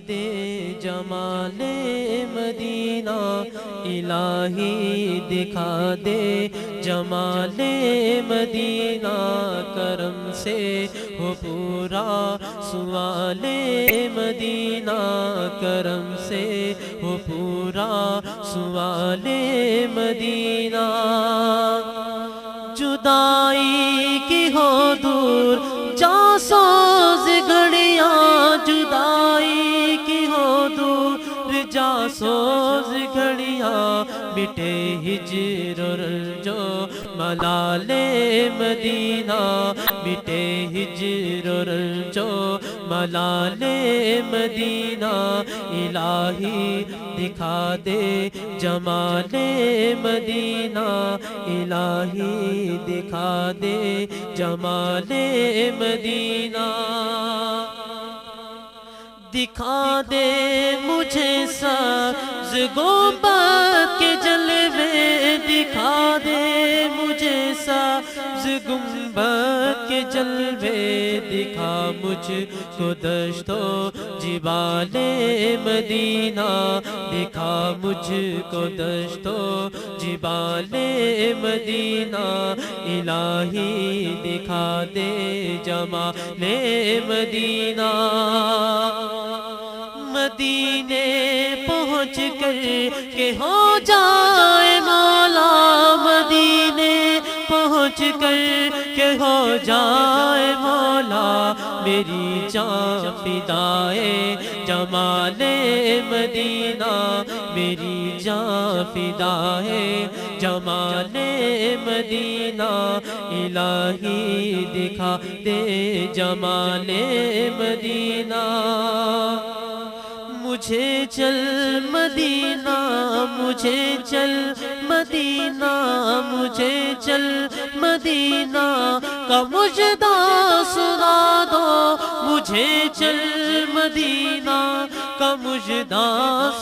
دے جمال مدینہ الہی دکھا دے جمال مدینہ کرم سے ہو پورا سوال مدینہ کرم سے ہو پورا سوال مدینہ جدائی کی ہو دور جا سوز گھڑیاں جدائی کی ہو دور جا سوز گھڑیاں مٹے ہجر و رنجو ملال مدینہ مٹے ہجر و رنجو ملال مدینہ الہی دکھا دے جمال مدینہ الہی دکھا دے جمال مدینہ دکھا دے مجھے سبز گنبد کے جلوے دکھا دے مجھے سبز گنبد کے جلوے دکھا مجھ کو دشت و جبال مدینہ دکھا مجھ کو دشت و جبال مدینہ الہی دکھا دے جمال مدینہ مدینے پہنچ کر کہ ہو جائے مولا مدینے پہنچ کر کہ ہو جائے مولا میری جان فدائے جمال مدینہ میری جان فدائے جمال مدینہ الہی دکھا دے جمال مدینہ مجھے چل مدینہ مجھے چل مدینہ مجھے چل مدینہ کا مجدہ سنا دو مجھے چل مدینہ کا مجدہ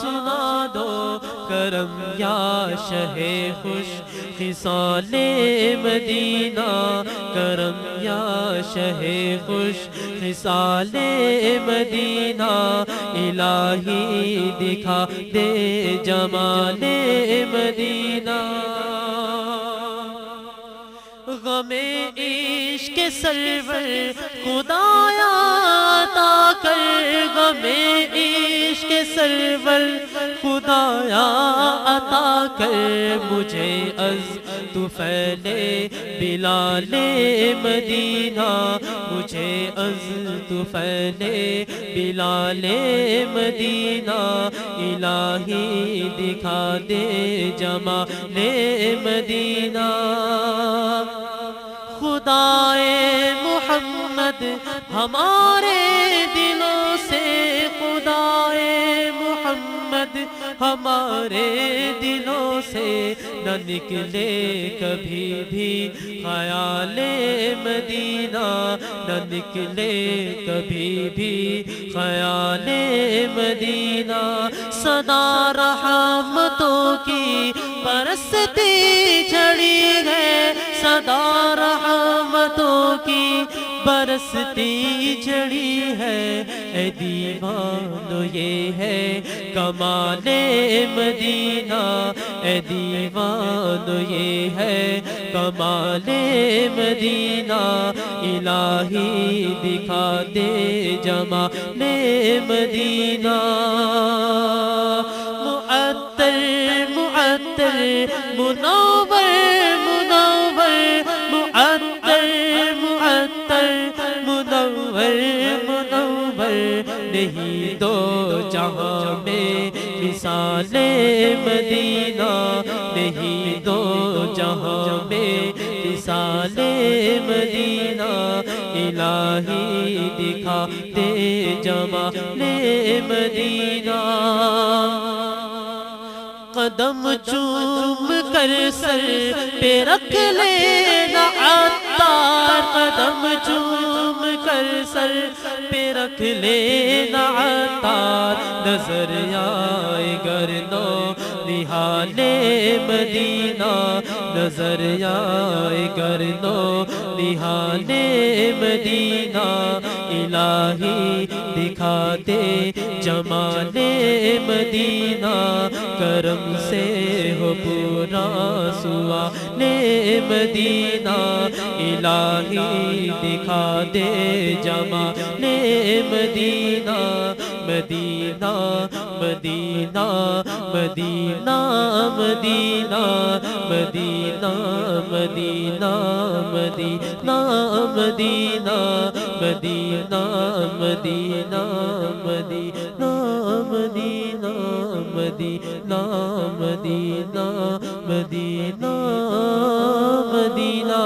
سنا دو کرم یا شہ خوش خصال مدینہ کرم یا شہ خوش خصال مدینہ الہی دکھا دے جمال مدینہ غم عشق سرور خدایا عطا کر غم عشق سرور خدایا عطا کر مجھے از طفیل بلال مدینہ مجھے از طفیل بلال مدینہ الہی دکھا دے جمال مدینہ خدائے محمد ہمارے دلوں سے خدائے محمد ہمارے دلوں سے نہ نکلے کبھی بھی خیال مدینہ نہ نکلے کبھی بھی خیال مدینہ سدا رحمتوں کی برستی جھڑی ہے سدا رحمتوں کی برستی جھڑی ہے اے دیوانو یہ ہے کمال مدینہ اے دیوانو یہ ہے کمال مدینہ الہی دکھا دے جمال مدینہ معطر معطر منور منور معطر معطر منور منور نہیں دو جہاں میں مثال مدینہ نہیں دو جہاں میں مثال مدینہ الہی دکھا دے جمال مدینہ قدم چوم کر سر پہ رکھ لینا عطار قدم چوم کر سر پہ رکھ لینا عطار نظر آئے گر نو نہال مدینہ نظر آئے گردو نہال مدینہ الہی دکھا دے جمال مدینہ کرم سے ہو پورا سوال مدینہ الہی دکھا دے جمال مدینہ مدینہ مدینہ مدینہ مدینہ مدینہ مدینہ مدینہ مدینہ مدینہ مدینہ مدینہ مدینہ مدینہ مدینہ مدینہ مدینہ